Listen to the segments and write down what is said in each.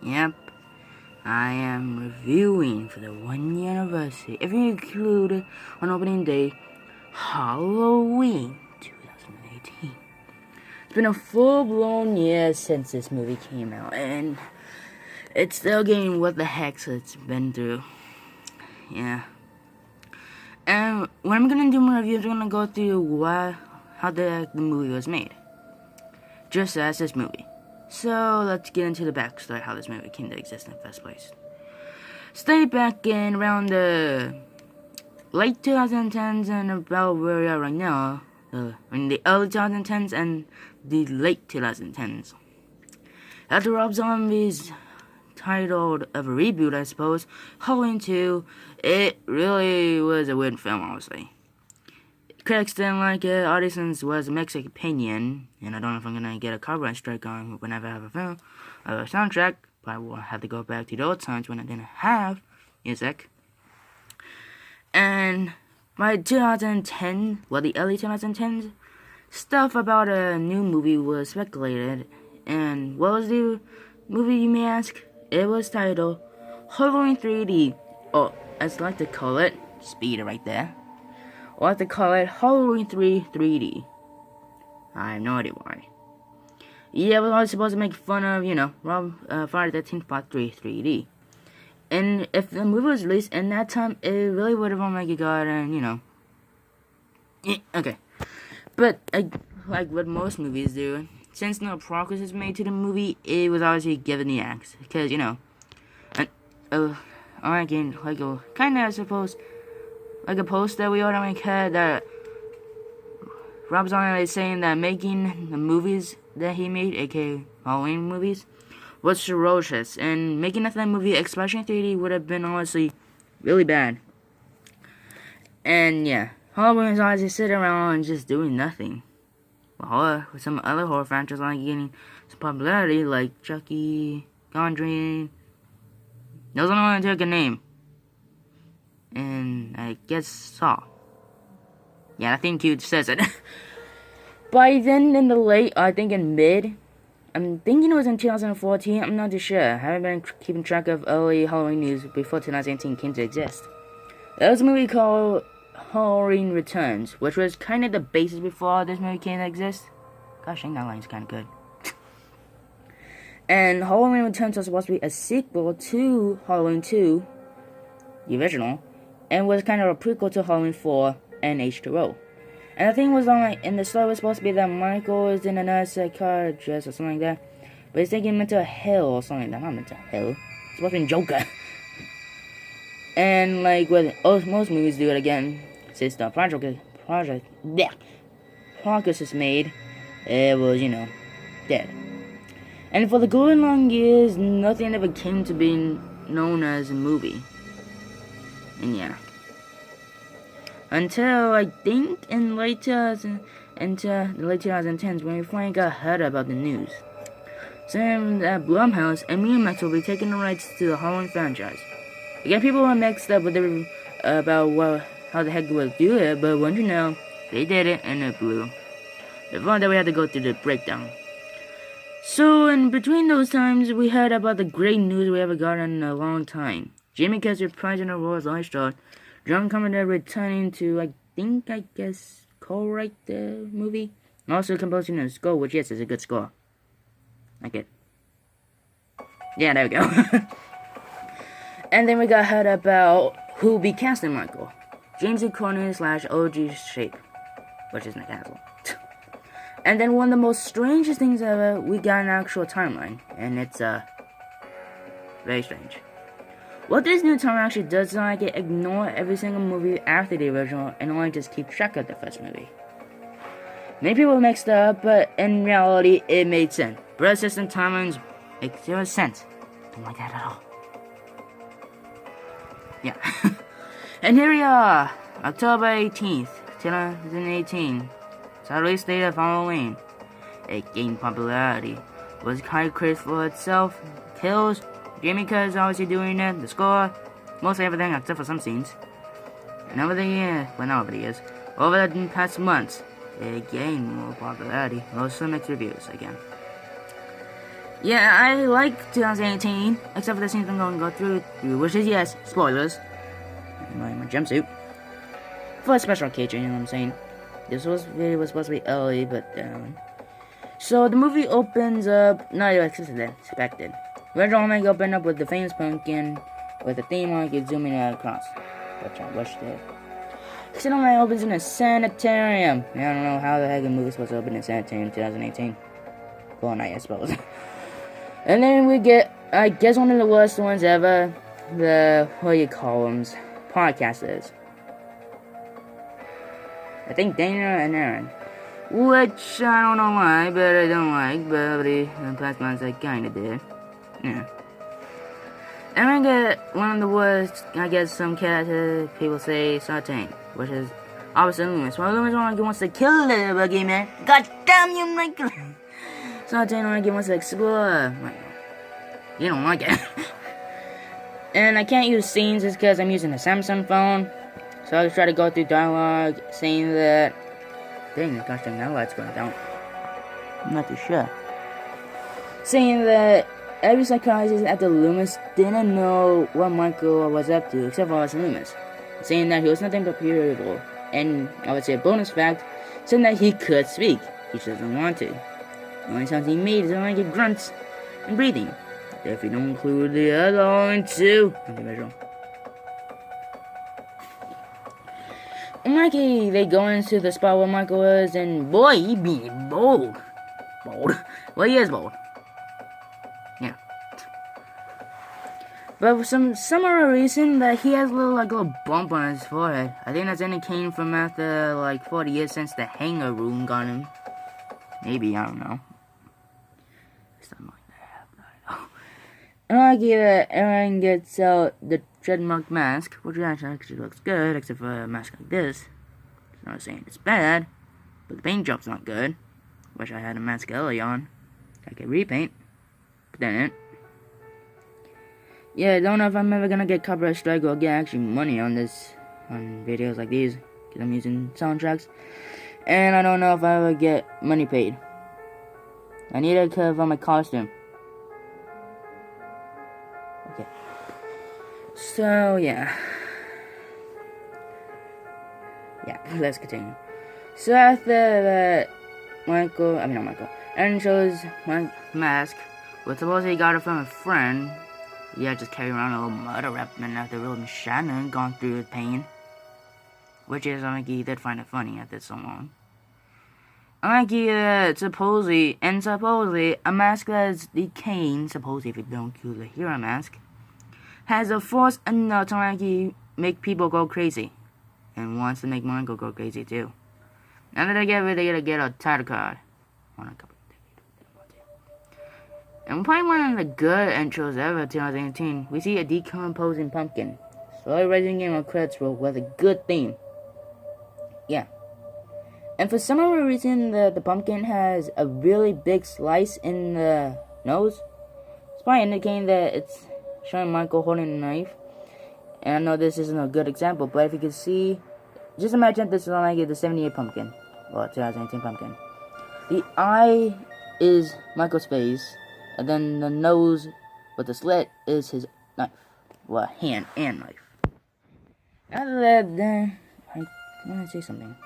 Yep, I am reviewing for the 1 year anniversary, if you include on opening day, Halloween 2018. It's been a full-blown year since this movie came out, and it's still getting what the heck it's been through. Yeah. And when I'm gonna do my review, I'm gonna go through how the movie was made. Just as this movie. So let's get into the backstory, how this movie came to exist in the first place. Stay back in around the late 2010s and about where we are right now, in the early 2010s and the late 2010s. After Rob Zombie's titled of a reboot, I suppose, Halloween 2, it really was a weird film, honestly. Critics didn't like it, audiences was a mixed opinion, and I don't know if I'm gonna get a copyright strike on whenever I have a film, a soundtrack, but I will have to go back to the old times when I didn't have music. And by 2010, the early 2010s, stuff about a new movie was speculated, and what was the movie, you may ask? It was titled Halloween 3D, or as I like to call it, speed right there. Or I like to call it Halloween 3 3D. I have no idea why. Yeah, it was always supposed to make fun of, Friday the 13th Part 3 3D. And if the movie was released in that time, it really would have only gotten, okay. But, like what most movies do, since no progress is made to the movie, it was obviously given the axe. Because, I suppose, like a post that we ought to had that Rob Zombie is saying that making the movies that he made, aka Halloween movies, was ferocious, and making that movie, especially in 3D, would have been honestly really bad. And yeah, Halloween is always just sitting around and just doing nothing. Well, with some other horror franchises like getting some popularity, like Chucky, Conjuring. Those are the ones that took a name. And I guess Saw. Yeah, I think you says it. By then, in the late, I think in mid, I'm thinking it was in 2014, I'm not too sure. I haven't been keeping track of early Halloween news before 2018 came to exist. There was a movie called Halloween Returns, which was kind of the basis before this movie came to exist. Gosh, I think that line's kind of good. And Halloween Returns was supposed to be a sequel to Halloween 2, the original, and was kind of a prequel to Halloween 4 and H2O. And the thing was, in the story was supposed to be that Michael is in a psychiatrist or something like that, but he's taking mental hell or something like that. Not mental hell. It's supposed to be Joker. And like what most movies do it again, since the progress is made, it was, dead. And for the good long years, nothing ever came to being known as a movie. And yeah. Until I think in the late 2010s when we finally got heard about the news. Saying that Blumhouse and Miramax will be taking the rights to the Halloween franchise. Again, people were mixed up with about how the heck they would do it, but once you know, they did it and it blew. Before that, we had to go through the breakdown. So, in between those times, we heard about the great news we ever got in a long time. Jamie Kessler reprising the role as Lestrade, John Carpenter returning to, co-write the movie, and also composing a score, which, yes, is a good score. Like it. Yeah, there we go. And then we got heard about who be casting Michael. James E. Cornyn / OG Shape, which is Nick Castle. And then one of the most strangest things ever, we got an actual timeline, and it's, very strange. What this new timeline actually does is ignore every single movie after the original, and only just keep track of the first movie. Many people mixed up, but in reality, it made sense. Brother system timelines make 0 sense. Don't like that at all. Yeah. And here we are, October 18th, 2018. It's our release date of Halloween. It gained popularity, was high praise for itself, kills. Jamie Kessler is obviously doing it, the score, mostly everything except for some scenes. And over the years, over the past months, it gained more popularity, also mixed reviews again. Yeah, I like 2018, except for the scenes I'm going to go through, which is, yes, spoilers. My jumpsuit. For a special occasion, you know what I'm saying? This video was supposed to be early, but, so the movie opens up, not expected. Red Almanac opened up with the famous pumpkin, with a theme like it's zooming across. Which I wish did. Cinema opens in a sanitarium. I don't know how the heck a movie's supposed to open in a sanitarium in 2018. Well, not, I suppose. And then we get, I guess, one of the worst ones ever. What do you call them? Podcasters. I think Dana and Aaron. Which I don't know why, but I don't like. But the past months I kinda did. Yeah. And I get one of the worst, I guess some people say Sartain, which is obviously Loomis. Well, Loomis wants to kill the boogeyman. God damn you, Michael! Sartain wants to explore. You don't like it. And I can't use scenes just because I'm using a Samsung phone. So I'll try to go through dialogue saying that. Dang, gosh dang, that light's going down. I'm not too sure. Saying that every psychologist at the Loomis didn't know what Michael was up to, except for us Loomis. Saying that he was nothing but pure evil. And I would say a bonus fact, saying that he could speak. He just doesn't want to. The only sounds he made is like grunts and breathing. If you don't include the other one too. Okay, visual. Mikey, they go into the spot where Michael is, and boy, he being bold. Bold? Well, he is bold. Yeah. But for some other reason that he has a little bump on his forehead. I think that's only came from after 40 years since the hangar room got him. Maybe, I don't know. Something like that. And I like that Aaron gets out the trademark mask, which actually looks good, except for a mask like this. I'm not saying it's bad, but the paint job's not good. Wish I had a mask early on. I could repaint, but then it. Yeah, I don't know if I'm ever gonna get copyright strike or get actually money on videos like these, because I'm using soundtracks. And I don't know if I ever get money paid. I need to cover my costume. Okay. So, yeah. Yeah, let's continue. So after that, Aaron shows my mask, but supposedly he got it from a friend. Yeah, just carry around a little murder weapon after really Shannon and gone through his pain. Which is, he did find it funny after so long. Supposedly, a mask that is decaying, supposedly if you don't kill the hero mask, has a force enough to make people go crazy. And wants to make Michael go crazy too. Now that they gotta get a title card. And probably one of the good intros ever, 2018, we see a decomposing pumpkin. Slowly raising in a credits roll with a good theme. Yeah. And for some other reason, the pumpkin has a really big slice in the nose. It's probably indicating that it's showing Michael holding a knife. And I know this isn't a good example, but if you can see, just imagine this is the 78 pumpkin. Or 2018 pumpkin. The eye is Michael's face, and then the nose with the slit is his knife. Well, hand and knife. After that, I want to say something.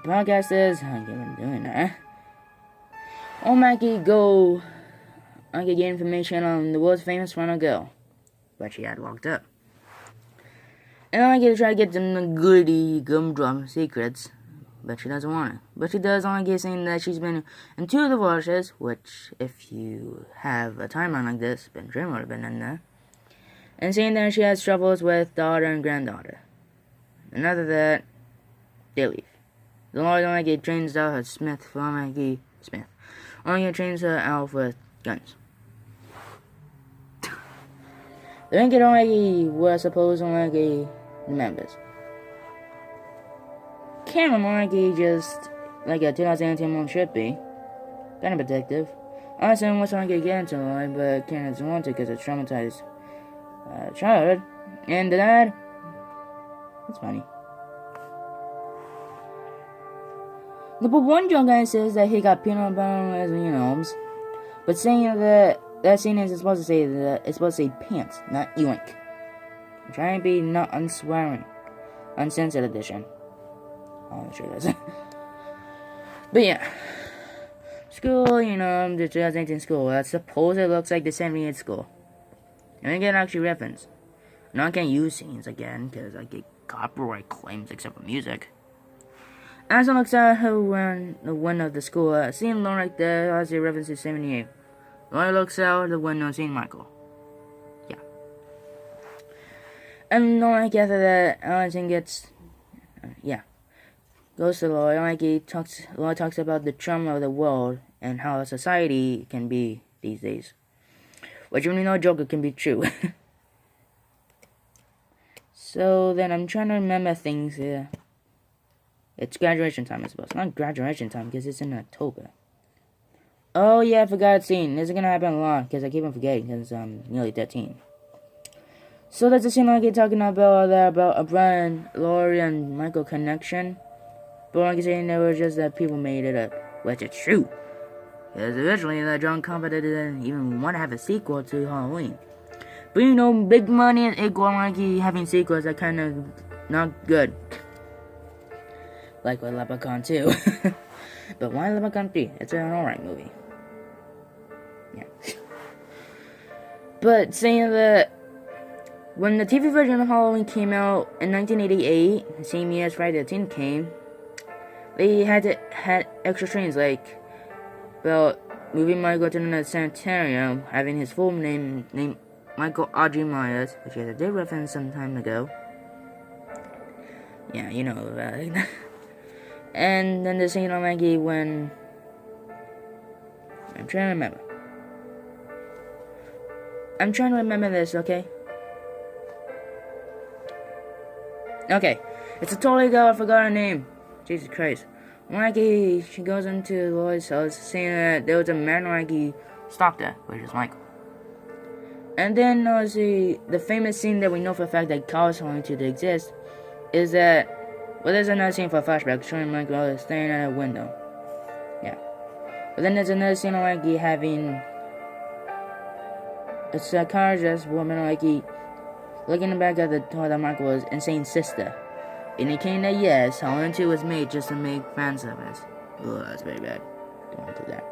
The podcast is, I can't doing that. I could get information on the world's famous final girl, but she had locked up. And I get to try to get them the goody gumdrum secrets, but she doesn't want it. But she does only get saying that she's been in 2 divorces, which, if you have a timeline like this, Ben Trim would have been in there. And saying that she has troubles with daughter and granddaughter. And after that, they leave. The Lord only trains out her Smith only trains her out with guns. The Lincoln only was supposed to members. Cameron Monarchy just like a 2018 one should be. Kind of protective. Honestly, I was trying to get into it, but Cameron doesn't want to because it's traumatized childhood. And dad, it's funny. Number 1 young guy says that he got peanut butter as But saying that scene is supposed to say that it's supposed to say pants, not yoink. I'm trying to be not unswearing. Uncensored edition. Oh, I'm sure that's But yeah. School, the 2018 school. I suppose it looks like the 78 school. And I get actually reference. And I can't use scenes again, because I get copyright claims except for music. As it looks at the window of the school, seeing Lauren right there has a reference to 78. Lauren looks out the window seeing Michael. Yeah. And Lauren after that, Allison gets, goes to Lauren. Lauren talks about the trauma of the world and how society can be these days. Which when you know Joker can be true. So then I'm trying to remember things here. It's graduation time, I suppose. Not graduation time, because it's in October. Oh, yeah, I forgot a scene. This is going to happen a lot, because I keep on forgetting, because I'm nearly 13. So there's a scene like you're talking about a Brian, Laurie, and Michael connection. But like I saying, it was just that people made it up, which is true. Because originally, John Carpenter didn't even want to have a sequel to Halloween. But big money and equal like having sequels are kind of not good. Like with Leprechaun 2. But why Leprechaun 3? It's an alright movie. Yeah. But saying that when the TV version of Halloween came out in 1988, the same year as Friday the 13th came, they had extra trains like about moving Michael to the sanitarium, having his full name named Michael Audrey Myers, which I did reference some time ago. Yeah, you know about it. And then the scene on Maggie when I'm trying to remember this, okay? Okay. It's a totally girl, I forgot her name. Jesus Christ. Maggie, she goes into Lloyd's house saying that there was a man Maggie stalked her, which is Michael. And then the famous scene that we know for a fact that caused Halloween to exist is that, well, there's another scene for a flashback showing Michael staring at a window. Yeah. But then there's another scene of Mikey having a psychologist woman Mikey looking back at the toy that Michael was and saying sister. Indicating that yes, Halloween 2 was made just to make fan service. Oh, that's very bad. Don't want to do that.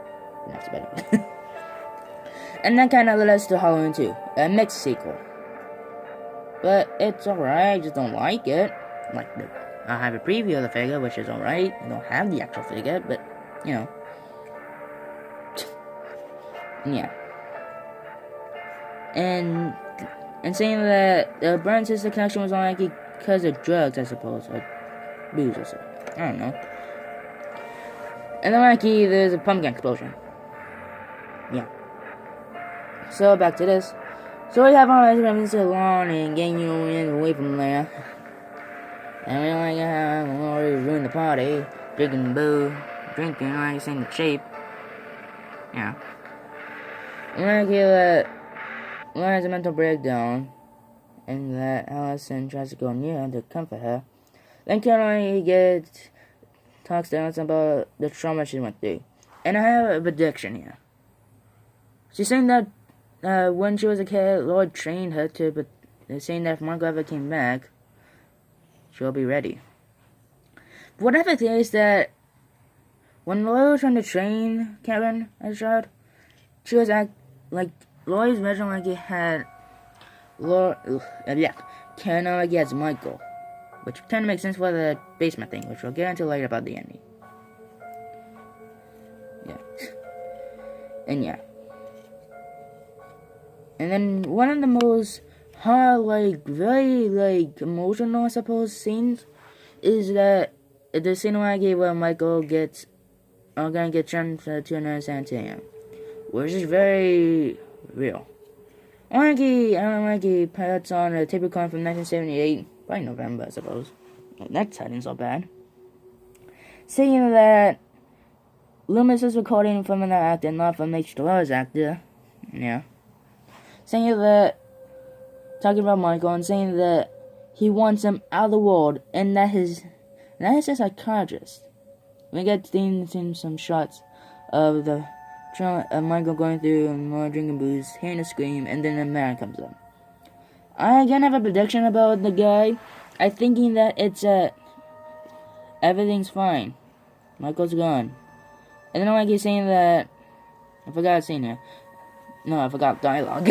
That's better. And that kind of led us to Halloween 2, a mixed sequel. But it's alright, I just don't like it. I have a preview of the figure, which is alright. I don't have the actual figure, but, yeah. And saying that the brother and sister connection was only because of drugs, I suppose, or booze or so. I don't know. And then there's a pumpkin explosion. Yeah. So back to this. So we have all these references to lawn and getting you away from there. And we don't have Laurie ruin the party, drinking saying the shape. Yeah. And that Laurie has a mental breakdown, and that Allison tries to go near her to comfort her. Then Caroline talks to Allison about the trauma she went through. And I have a prediction here. She's saying that when she was a kid, Lord trained her to, but they're saying that if Michael ever came back, she'll be ready. But what I think is that when Lord was trying to train Karen as a child, she was Lloyd's version had Karen as Michael, which kind of makes sense for the basement thing, which we'll get into later about the ending. Yeah. And yeah. And then one of the most very emotional, I suppose, scenes is that the scene where Michael gonna get transferred to another sanitarium, which is very real. Mikey puts on a tape recorder from 1978, by November, I suppose. That tiding's not bad. Saying that Loomis is recording from another actor, not from H2O's actor. Yeah. Saying that, talking about Michael and saying that he wants him out of the world, and that is a psychiatrist. We get seeing some shots of the Michael going through more drinking booze, hearing a scream, and then a man comes up. I again have a prediction about the guy. I'm thinking that it's everything's fine. Michael's gone. And then Mikey's saying that I forgot a scene here. No, I forgot dialogue.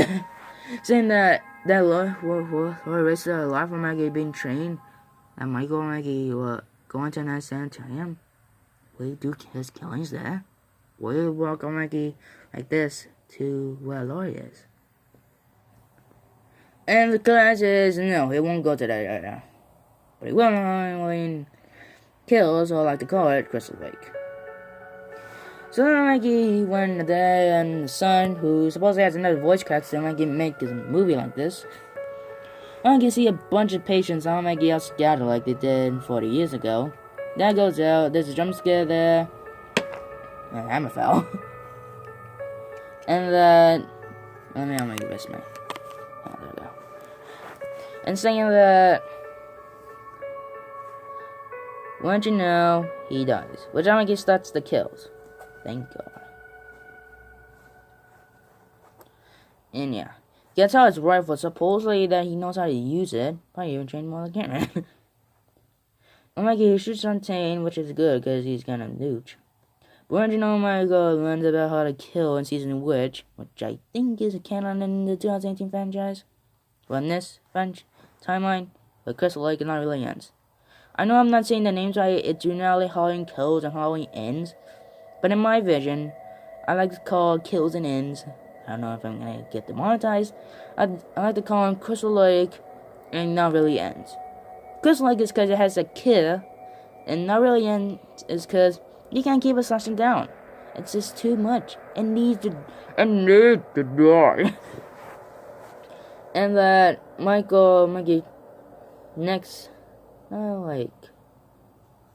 Saying that Laura risks a lot for Maggie being trained. And Michael and Maggie will go into a sanitarium. Will he do his killings there? Will he walk on Maggie like this to where Laura is? And the answer is no, he won't go to that area. But he will when kills, or like to call it, Crystal Lake. So then Maggie went there, and the son, who supposedly has another voice crack, so Maggie make a movie like this. I can see a bunch of patients on Maggie out scattered like they did 40 years ago. That goes out, there's a jump scare there. My hammer fell. And that... Let me make this man. Oh, there we go. And saying that... Once you know, he dies. Which I guess starts the kills. Thank God. And yeah. Gets out his rifle, supposedly that he knows how to use it. Probably even trained more than Cameron. He shoots on Tane, which is good because he's gonna nooch. But when you know Michael learns about how to kill in Season Witch, which I think is a canon in the 2018 franchise. Well, in this timeline, but Crystal Lake it not really ends. I know I'm not saying the names right, it's generally Halloween kills and Halloween ends. But in my vision, I like to call kills and ends. I don't know if I'm gonna get demonetized. I like to call them Crystal Lake and not really ends. Crystal Lake is because it has a kill, and not really ends is because you can't keep a slashing down. It's just too much. It needs to die. And that Maggie next,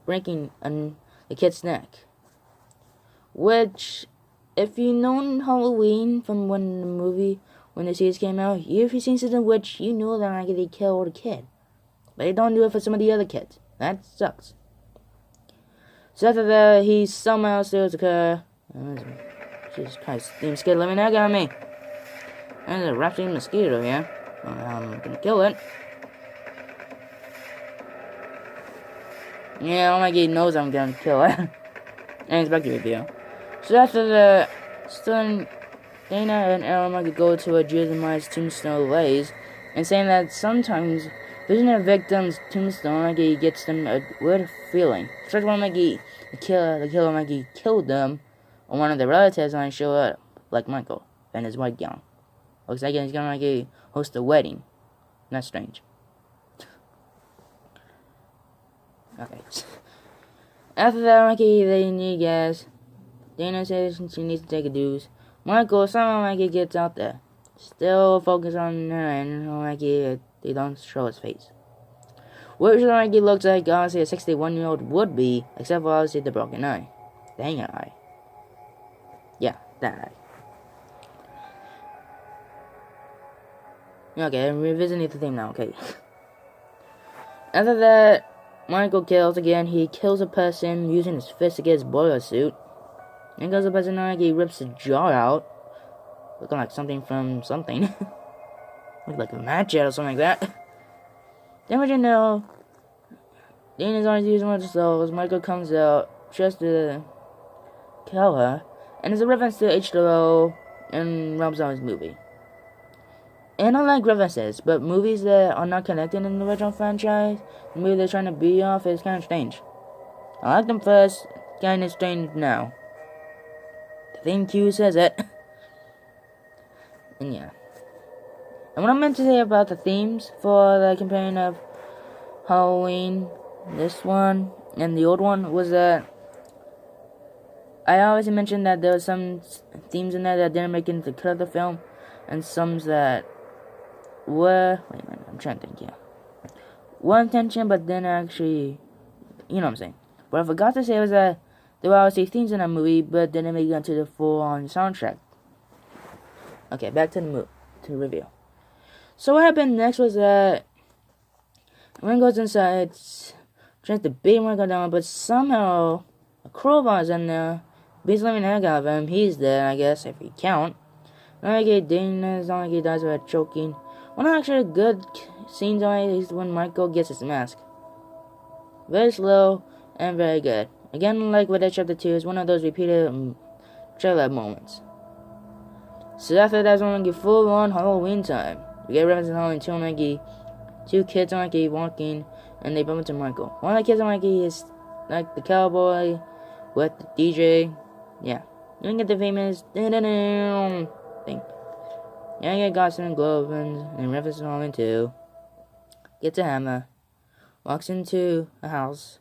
breaking the kid's neck. Which, if you known Halloween from when the series came out, if you've seen Season Witch, you know that they killed a kid. But they don't do it for some of the other kids. That sucks. So after that, he somehow steals a car. Jesus Christ, the mosquito living out on me. And there's a raptor mosquito here. I'm gonna kill it. Yeah, Maggie knows I'm gonna kill it. And it's back to review. So after the stun, Dana and Aaron go to a Judas tombstone lays, and saying that sometimes visiting a victim's tombstone gets them a weird feeling. First one the killer killed them, or one of the relatives and show up, like Michael, in his white gown. Looks like he's gonna host a wedding. That's strange. Okay. After that, they need gas. Dana says she needs to take a deuce. Michael, somehow gets out there. Still focused on her and they don't show his face. Which looks like honestly a 61-year-old would be, except for obviously the broken eye. The hanging eye. Yeah, that eye. Okay, I'm revisiting the theme now, okay. After that, Michael kills again. He kills a person using his fist to get his boiler suit. And goes up as an he rips the jaw out. Looking like something from something. Looks like a match or something like that. Then we know Dana's always using one of the souls. Michael comes out just to kill her. And it's a reference to H2O in Rob Zombie's movie. And I like references, but movies that are not connected in the original franchise, the movie they're trying to be off, is kind of strange. I liked them first, kind of strange now. The theme cue says it. And yeah. And what I meant to say about the themes for the comparing of Halloween, this one, and the old one, was that I always mentioned that there was some themes in there that didn't make it into the cut of the film, and some that were, wait a minute, I'm trying to think, yeah. Were intention, but then actually, you know what I'm saying. What I forgot to say was that there were obviously themes in that movie, but didn't make it into the full-on soundtrack. Okay, back to the review. So what happened next was that Ren goes inside, tries to beat Michael down, but somehow a crowbar is in there, Beats living the heck out of him. He's dead, I guess, if you count. Like Dana's not like he dies by choking. One actually good scenes on it is when Michael gets his mask. Very slow and very good. Again, like with chapter 2, is one of those repeated trailer moments. So after that's when we get full on Halloween time. We get references to Halloween 2 on like two kids on like walking and they bump into Michael. One of the kids on like is like the cowboy with the DJ. Yeah. You get the famous thing. Yeah, you get Gossip and Glove and reference to Halloween 2. Gets a hammer. Walks into a house.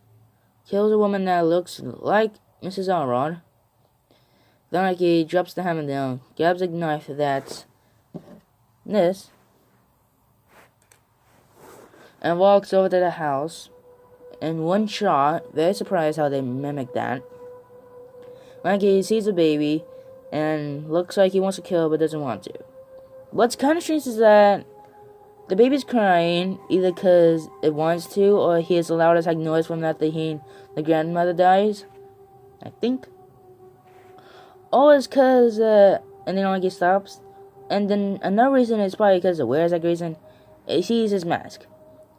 Kills a woman that looks like Mrs. Elrod. Then like he drops the hammer down. Grabs a knife that's this. And walks over to the house. In one shot, very surprised how they mimic that. Like he sees a baby and looks like he wants to kill but doesn't want to. What's kind of strange is that the baby's crying either because it wants to or he hears a loud as noise from that the grandmother dies. I think. Or it's because, and then like he stops. And then another reason is probably because of where's that reason? He sees his mask.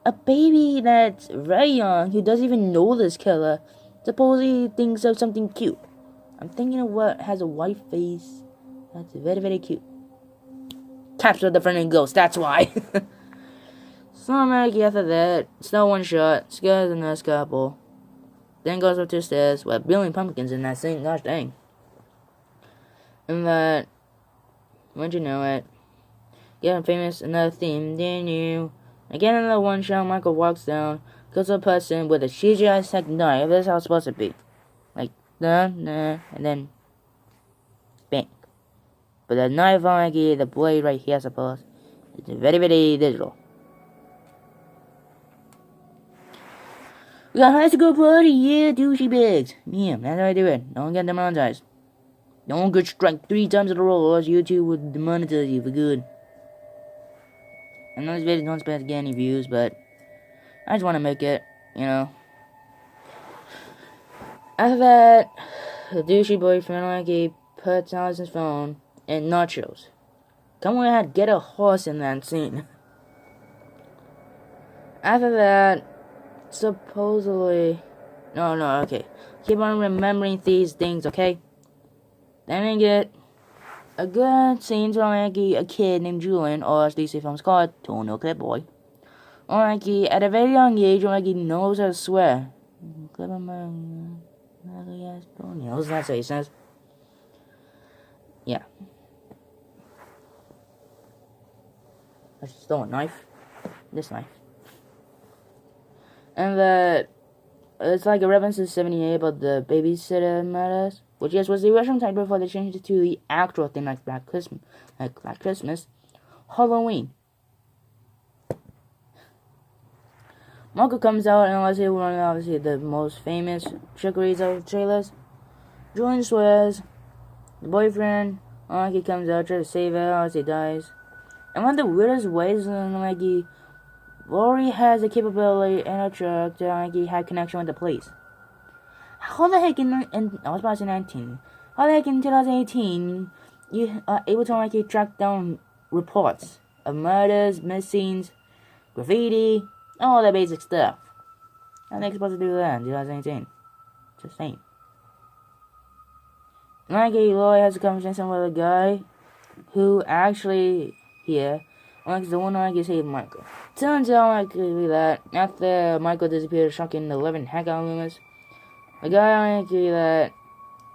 A baby that's very young who doesn't even know this killer supposedly thinks of something cute. I'm thinking of what has a white face that's very, very cute. Capture the friendly ghost, that's why. So after that, still one shot, scares the nurse couple. Then goes up to the stairs with Billy Pumpkins in that scene, gosh dang. And that, when'd you know it? Getting famous, another theme, then you. Again, another one shot, Michael walks down, kills a person with a CGI tech knife. That's how it's supposed to be. Like, and then, bang. But the knife on the blade right here, I suppose, it's very, very digital. We got high school party, yeah, douchey bags. Yeah, that's how I do it. Don't get demonetized. Don't get strike 3 times in a row, or else YouTube will demonetize you for good. I know this video don't expect to get any views, but I just want to make it, you know. After that, the douchey boyfriend like he puts out his phone and nachos. Come on, ahead, get a horse in that scene. After that, supposedly, no, okay. Keep on remembering these things, okay? Then we get a good scene from like a kid named Julian, or as DC films call it, Tono Clip Boy. Or like at a very young age, like he knows how to swear. Clip on my ugly ass toenails. That's what he says. Yeah. I stole a knife. This knife. And it's like a reference to 78 about the babysitter murders, which yes was the original title before they changed it to the actual thing like Black Christmas, Halloween. Michael comes out and let's say one of obviously the most famous trickeries of trailers. Julian swears, the boyfriend, he comes out, tries to save her as he dies. And one of the weirdest ways Lori has the capability in a truck to have connection with the police. How the heck in I was about to say 19. How the heck in 2018 you are able to track down reports of murders, missings, graffiti, all that basic stuff? How are they supposed to do that in 2018? Just saying. Lori has a conversation with a guy who actually here. The one who saved Michael. Turns out that after Michael disappeared, shocking the 11 heck out of Loomis, the guy that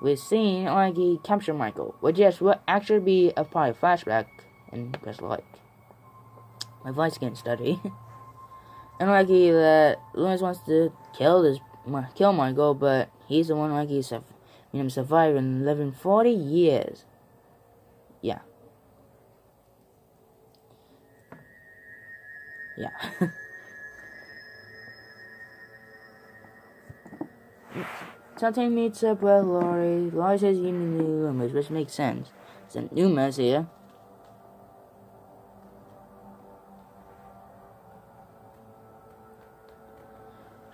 we've seen he captured Michael, which yes will actually be a part of flashback in Chris Light. My voice getting study. And that Loomis wants to kill Michael, but he's the one he's survived and living 40 years. Yeah. Yeah. Something meets up with Lori. Lori says you need new Loomis, which makes sense. It's a Loomis here.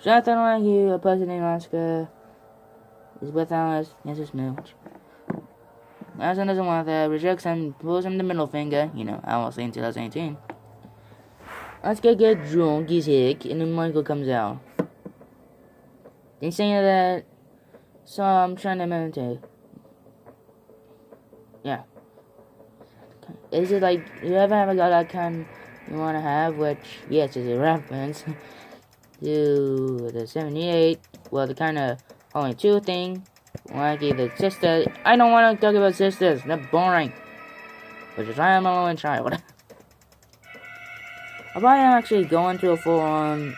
Jonathan a person named Oscar is with Alice, gets a smooch. Allison doesn't want that, rejects him, pulls him the middle finger, you know, Alice in 2018. Let's get drunk, he's hick, and then Michael comes out. They say that, so I'm trying to meditate. Yeah. Is it like, you ever have a guy that kind you want to have, which, yes, is a reference to the 78, well, the kind of only two thing, like the sister, I don't want to talk about sisters, they're boring, which is why I'm a lone child. I'll probably actually go into a full-on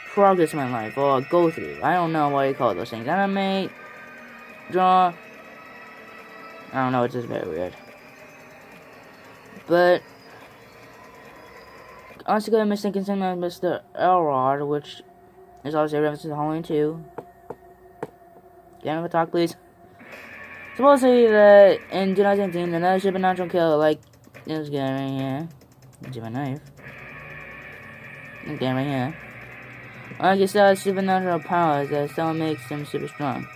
progress in my life, or go through, I don't know what you call those things, animate, draw, I don't know, it's just very weird. But also got a mistaken name of Mr. Elrod, which is obviously a reference to Halloween 2. Get him a talk, please. Supposedly that in 2018, another supernatural killer like this guy right here. Give my knife. This guy right here. Like he still has supernatural powers that still makes him super strong.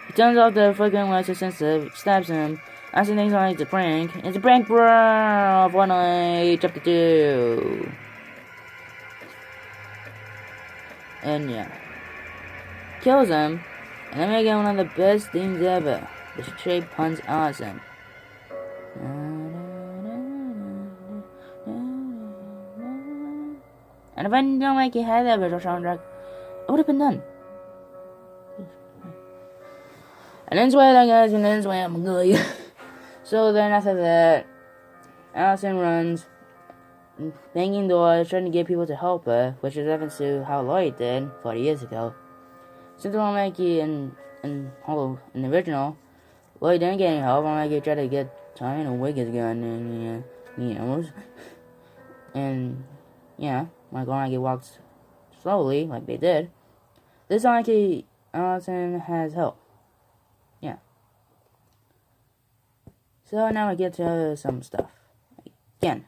It turns out the flickering lights are sensitive, stabs him. I see things like it's a prank. It's a prank, bro! Of Fortnite Chapter 2. And yeah. Kills him. And then we get one of the best things ever. The straight puns awesome. And if I didn't know like he had that visual soundtrack, it would have been done. And then swear that guys, and then swear I'm good. So then after that, Allison runs, banging doors, trying to get people to help her, which is reference to how Lloyd did 40 years ago. Since Mikey in the original, Lloyd didn't get any help. Mikey tried to get Tommy to wig his gun and he knows. And yeah, Mikey walks slowly like they did. This Mikey Allison has help. Yeah. So now we get to some stuff. Again.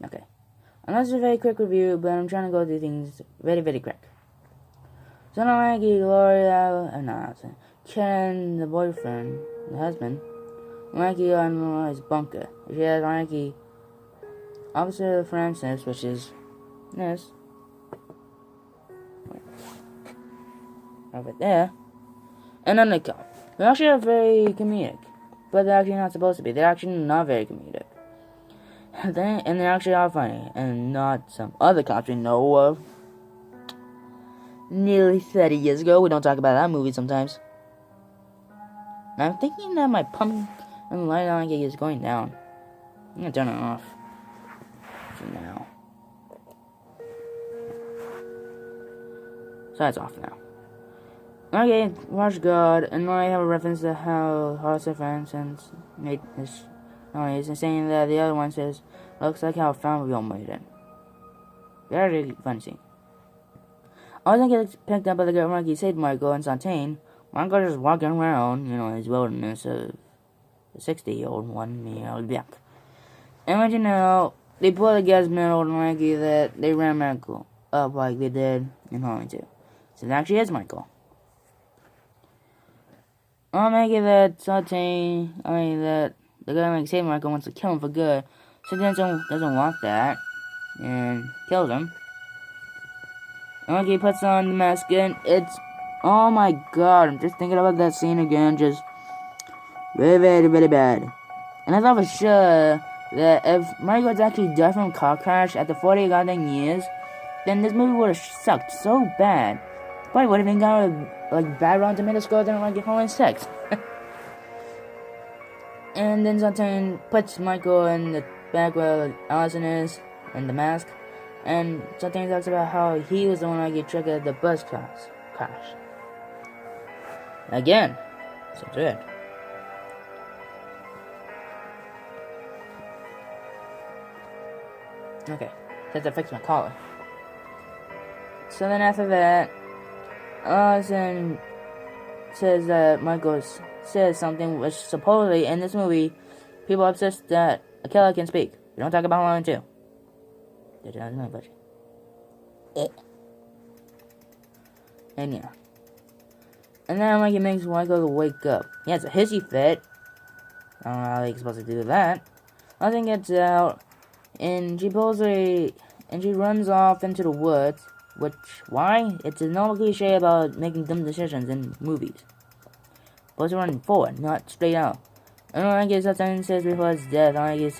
Okay. And that's a very quick review, but I'm trying to go through things very, very quick. So now Maggie, Gloria, Ken, the boyfriend, the husband, Maggie on his bunker. She has Maggie Officer Francis, which is this. Over there. And then the cop. They're actually very comedic. But they're actually not supposed to be. They're actually not very comedic. And they actually are funny. And not some other cops we know of. Nearly 30 years ago. We don't talk about that movie sometimes. And I'm thinking that my pump and light on is going down. I'm gonna turn it off. For now. So it's off now. Okay, watch God, and I have a reference to how Horace Francis made this noise, and saying that the other one says, looks like how Farmville made it. Very funny scene. I wasn't getting picked up by the girl Monkey saved Michael and Fontaine. Michael just walking around, his wilderness of the 60-year-old one, back. And when they put a gas metal on Monkey that they ran Michael up like they did in Halloween 2. So it actually is Michael. I'll make it that that the guy like saving Michael wants to kill him for good. So doesn't want that. And kills him. Okay, puts on the mask and it's, oh my god, I'm just thinking about that scene again, just very, very, very bad. And I thought for sure that if Michael had actually died from a car crash after 40 goddamn years, then this movie would have sucked so bad. Probably would have been got like bad Rotten Tomato score than like Halloween 6. And then Fontaine puts Michael in the back where Allison is in the mask. And Fontaine talks about how he was the one that triggered the bus crash. Again, so good. Okay, had to fix my collar. So then after that, Allison says that Michael says something which supposedly in this movie, people are obsessed that a killer can speak. We don't talk about Halloween 2. And yeah. And then like it makes Michael wake up. He has a hissy fit. I don't know how he's supposed to do that. Nothing gets out, and she runs off into the woods. Which, why? It's a normal cliche about making dumb decisions in movies. Supposed to run forward, not straight out. I don't like it sometimes says before his death, I like it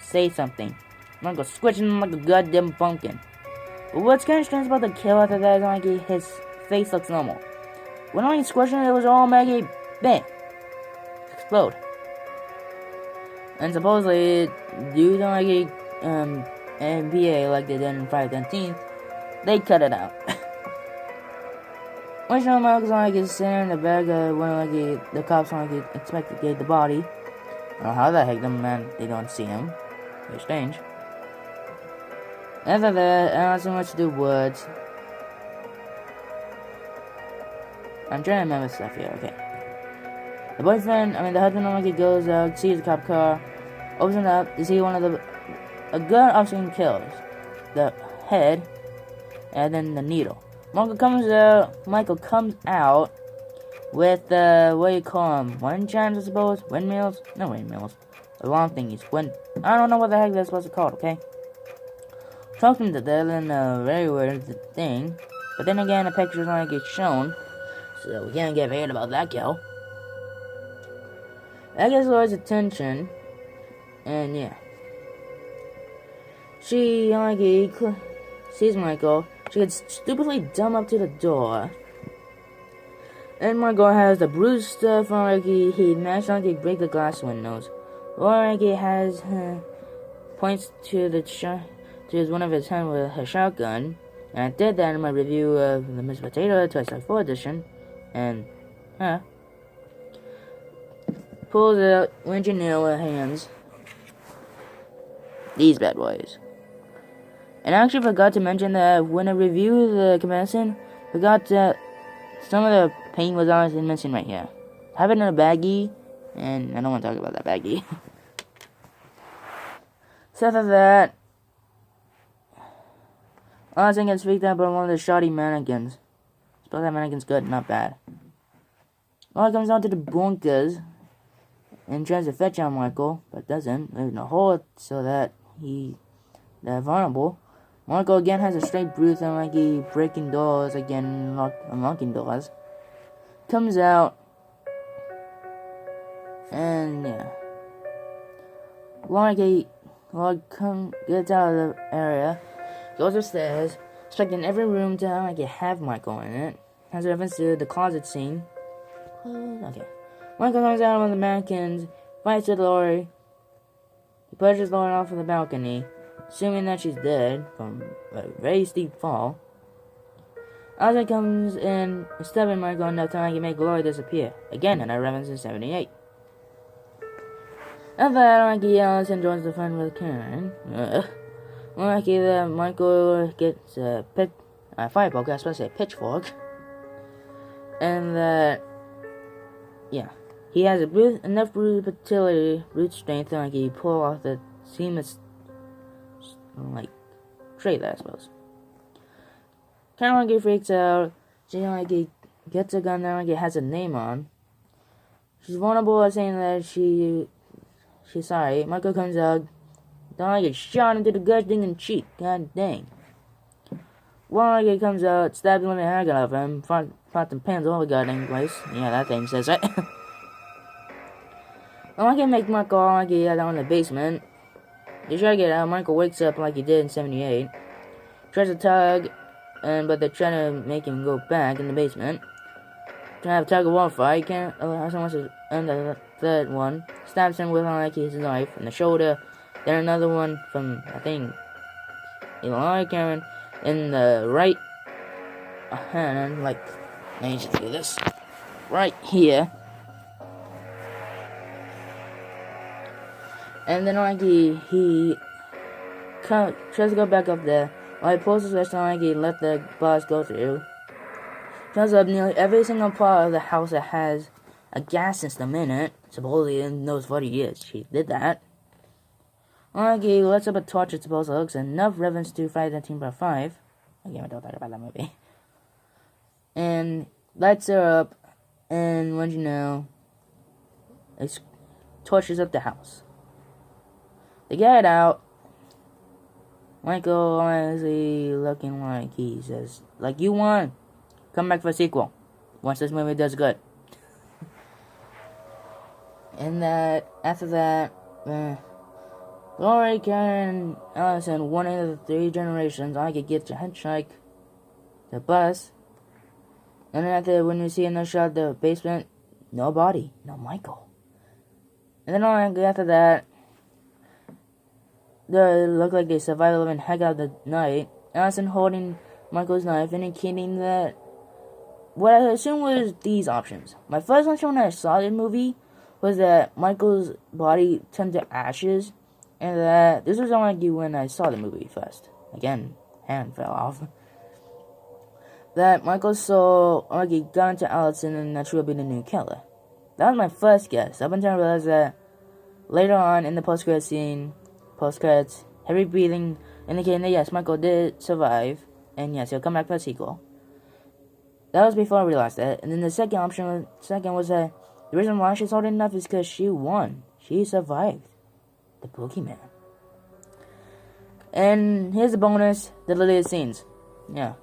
say something. I'm gonna go squishing him like a goddamn pumpkin. But what's kind of strange about the kill after that is like his face looks normal. When I squished him, it was all Maggie, bam, explode. And supposedly, due to like NBA like they did in Friday the 13th, they cut it out. When Shawn Michaels like is sitting in the bag when like the cops like expect to get the body. I don't know how the heck them man they don't see him. Very strange. After that, I don't so much to do woods. I'm trying to remember stuff here, okay. The husband like goes out, sees the cop car, opens it up to see a gun officer kills the head and then the needle. Michael comes out with what do you call them? Wind chimes, I suppose? Windmills? No windmills. The long thingies. I don't know what the heck that's supposed to call, okay? Talking to them in a very weird thing. But then again, the picture's only get shown. So we can't get mad about that kill. That gets Laura's attention. And yeah. She sees Michael. She gets stupidly dumb up to the door. And Michael has the bruised stuff on he managed to break the glass windows. Laura has points to one of his hand with her shotgun. And I did that in my review of the Mr. Potato Toy Story 4 edition. And pulls out winch and nail with hands. These bad boys. And I actually forgot to mention that when I reviewed the comparison, forgot that some of the paint was honestly missing right here. I have it in a baggie, and I don't want to talk about that baggie. So after that, Austin gets freaked out by one of the shoddy mannequins. Suppose that mannequin's good, not bad. Laura comes down to the bunkers and tries to fetch out Michael, but doesn't. There's no hole so that they're vulnerable. Michael again has a straight bruise and he breaking doors again, unlocking doors. Comes out, and yeah. Laura gets out of the area, goes upstairs, expecting every room to have Michael in it. Has a reference to the closet scene. Okay. Michael comes out of one of the mannequins, fights with Laurie. He pushes Laurie off of the balcony, assuming that she's dead from a very steep fall. Ozzy comes in, stabbing Michael enough time to make Laurie disappear. Again, another reference to 78. After that, Allison joins the fun with Karen. Michael gets a fireball, I was supposed to say pitchfork. And yeah. He has enough brute strength to he pull off the seamless tray there, I suppose. Karen freaks out. She gets a gun that has a name on. She's vulnerable at saying that she's sorry. Michael comes out. Don't get shot into the gut thing and cheek. God dang. One comes out, stabs one of the hair off him, fought them pins all the goddamn place. Yeah, that thing says it. I can make Michael down in the basement. They try to get out. Michael wakes up like he did in 78. Tries to tug, but they're trying to make him go back in the basement. Trying to have a tug of war fight. Can't allow someone to end the third one. Stabs him with his knife in the shoulder. Then another one from, I think, Illinois Karen in the right hand. I need to do this. Right here. And then he tries to go back up there. While he pulls his restaurant, he let the bars go through. Turns up nearly every single part of the house that has a gas system in it. Supposedly in those 40 years, she did that. He lets up a torch, it supposedly looks enough reference to Friday the 13th Part 5. Again, I don't talk about that movie. and lights her up, and what you know, it torches up the house. They get out. Michael honestly looking like he says, like, you won. Come back for a sequel once this movie does good. And that after that, Laurie, Karen, and Allison, one of the 3 generations, I could get to hitchhike the bus. And then when you see in the shot the basement, no body, no Michael. And then after that, they look like they survived the living heck out of the night. Allison holding Michael's knife, indicating that what I assume was these options. My first option when I saw the movie was that Michael's body turned to ashes, and that this was only when I saw the movie first. Again, hand fell off. That Michael's soul already got into Allison, and that she would be the new killer. That was my first guess, up until I realized that later on in the post-credits, heavy breathing, indicating that yes, Michael did survive, and yes, he'll come back for a sequel. That was before I realized that. And then the second was that the reason why she's holding enough is because she won. She survived the boogeyman. And here's the bonus, the deleted scenes. Yeah.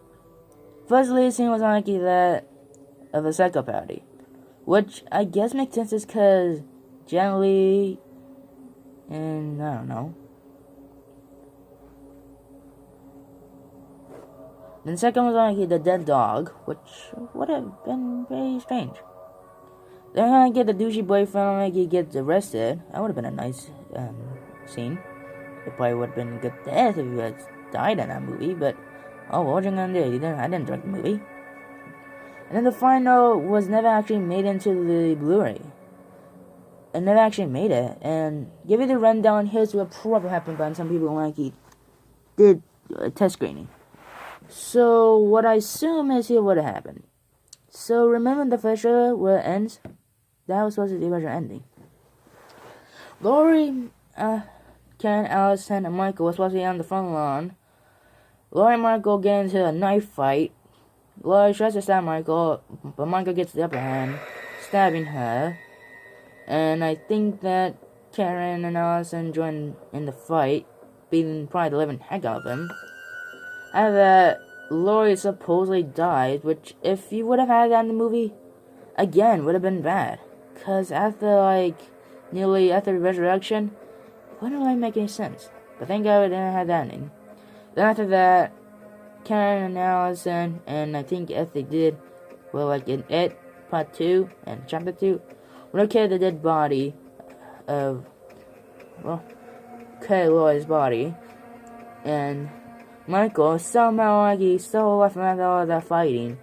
First deleted scene was like that of a psychopathy, which I guess makes sense is because generally, and I don't know. Then the second was like the dead dog, which would have been very strange. Then I get the douchey boyfriend, like he gets arrested. That would have been a nice scene. It probably would have been a good death if he had died in that movie, but oh, what you gonna do? I didn't direct the movie. And then the final was never actually made into the Blu-ray. It never actually made it. And give you the rundown, here's what probably happened, but some people like he did test screening. So what I assume is here what happened. So remember the first show where it ends? That was supposed to be the original ending. Laurie, Karen, Allison, and Michael were supposed to be on the front lawn. Laurie and Michael get into a knife fight. Laurie tries to stab Michael, but Michael gets the upper hand, stabbing her. And I think that Karen and Allison join in the fight, beating probably the living heck out of him. After that, Laurie supposedly died, which if you would have had that in the movie, again, would have been bad. Because after, nearly after the resurrection, it wouldn't really make any sense. But thank God we didn't have that ending. Then after that, Karen and Allison, and I think if they did, well, in It, Part 2, and Chapter 2, would have carried the dead body of, Laurie's body, and Michael, somehow, he's still alive from after all that fighting.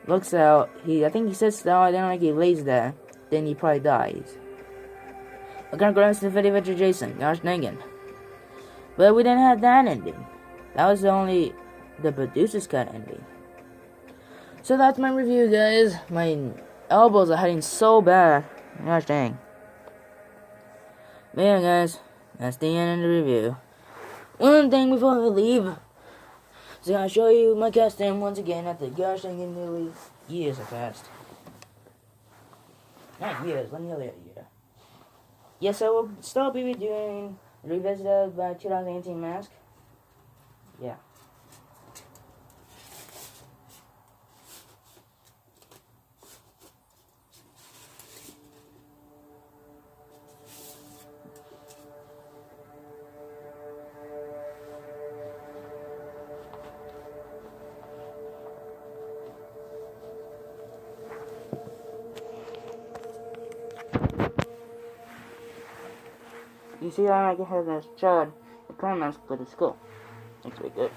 Looks out, I think he sits down, then he lays there, then he probably dies. Congrats to the video with Jason, gosh dang it. But we didn't have that ending. That was the producer's cut ending. So that's my review, guys. My elbows are hurting so bad. Gosh dang. But yeah, guys, that's the end of the review. One thing before we leave, so I'll show you my casting once again after gosh dang it, nearly years have passed. Not years, one year. Yes, I will still be doing Revisited by 2018 Mask. Yeah. You see how I can have that child, the prime mask for the skull. Looks pretty good.